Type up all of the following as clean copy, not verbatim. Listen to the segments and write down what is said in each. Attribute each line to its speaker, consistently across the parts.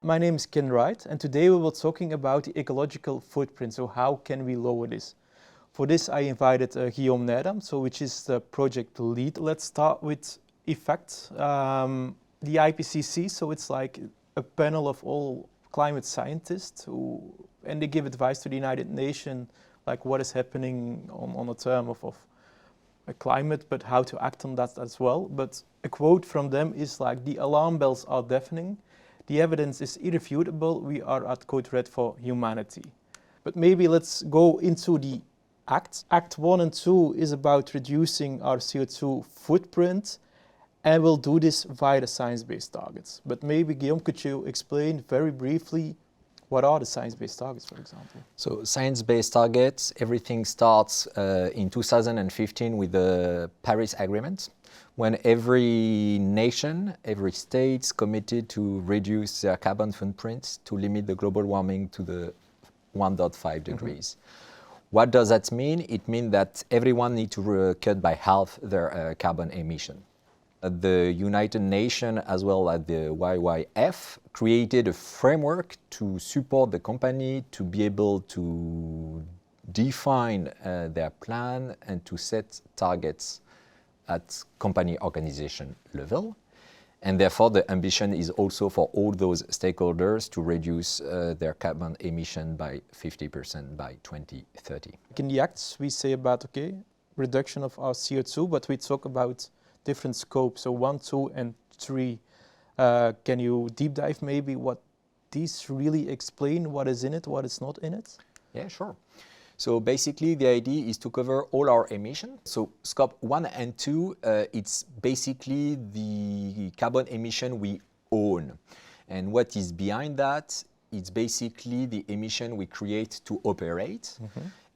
Speaker 1: My name is Ken Wright, and today we will be talking about the ecological footprint. So how can we lower this? For this I invited Guillaume Nedam, which is the project lead. Let's start with effect. The IPCC, so it's like a panel of all climate scientists and they give advice to the United Nations, like what is happening on a term of a climate, but how to act on that as well. But a quote from them is like, the alarm bells are deafening, the evidence is irrefutable, we are at code red for humanity. But maybe let's go into the acts. Act 1 and 2 is about reducing our CO2 footprint, and we'll do this via the science-based targets. But maybe Guillaume, could you explain very briefly what are the science-based targets, for example?
Speaker 2: So science-based targets, everything starts in 2015 with the Paris Agreement, when every nation, every state committed to reduce their carbon footprint to limit the global warming to the 1.5 degrees. What does that mean? It means that everyone needs to cut by half their carbon emission. The United Nations as well as the YYF created a framework to support the company to be able to define their plan and to set targets at company organization level. And therefore the ambition is also for all those stakeholders to reduce their carbon emission by 50% by 2030.
Speaker 1: In the acts we say about, reduction of our CO2, but we talk about different scopes, so 1, 2 and 3. Can you deep dive maybe what these really explain, what is in it, what is not in it?
Speaker 2: Yeah, sure. So basically the idea is to cover all our emissions. So scope 1 and 2, it's basically the carbon emission we own. And what is behind that, it's basically the emission we create to operate.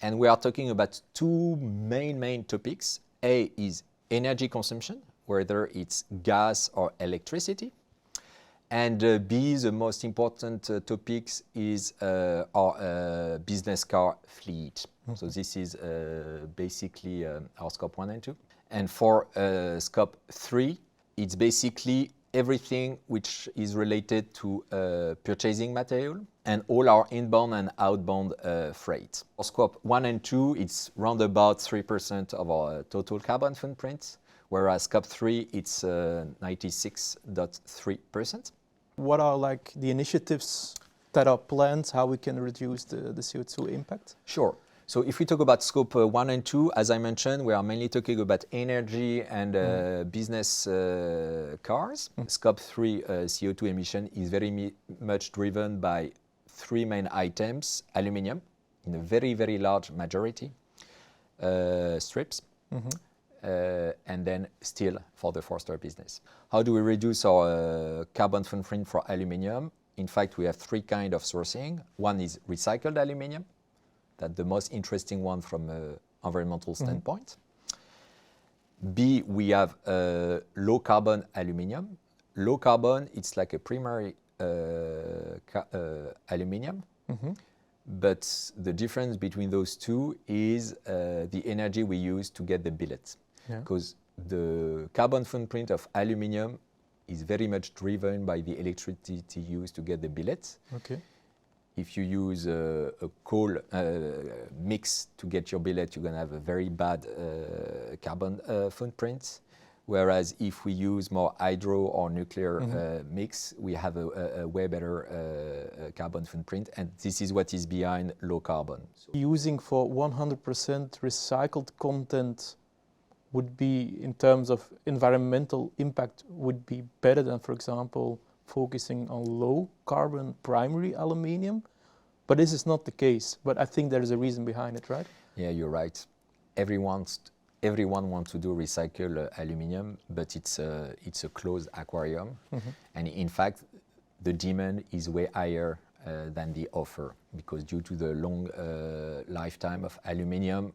Speaker 2: And we are talking about two main topics. A is energy consumption, whether it's gas or electricity. And B, the most important topics is our business car fleet. So this is basically our scope 1 and 2. And for scope 3, it's basically everything which is related to purchasing material and all our inbound and outbound freight. For scope 1 and 2, it's round about 3% of our total carbon footprint, whereas scope 3, it's 96.3%.
Speaker 1: What are like the initiatives that are planned, how we can reduce the CO2 impact?
Speaker 2: Sure. So if we talk about scope 1 and 2, as I mentioned, we are mainly talking about energy and business cars. Scope 3 CO2 emission is very much driven by three main items: aluminium in a very large majority, strips, and then steel for the forester business. How do we reduce our carbon footprint for aluminium? In fact, we have three kinds of sourcing. One is recycled aluminium. That's the most interesting one from an environmental standpoint. B, we have low carbon aluminium. Low carbon, it's like a primary aluminium. But the difference between those two is the energy we use to get the billet. Because the carbon footprint of aluminium is very much driven by the electricity used to get the billet. If you use a coal mix to get your billet, you're going to have a very bad carbon footprint. Whereas if we use more hydro or nuclear mix, we have a way better carbon footprint. And this is what is behind low carbon.
Speaker 1: Using for 100% recycled content would be, in terms of environmental impact, would be better than, for example, focusing on low carbon primary aluminium. But this is not the case. But I think there is a reason behind it, right?
Speaker 2: Yeah, you're right. Everyone wants to do recycled aluminium, but it's a closed aquarium. And in fact, the demand is way higher than the offer, because due to the long lifetime of aluminium,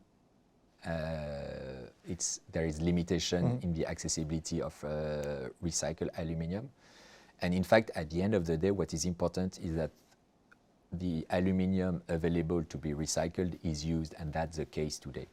Speaker 2: there is limitation in the accessibility of recycled aluminium. And in fact, at the end of the day, what is important is that the aluminium available to be recycled is used, and that's the case today.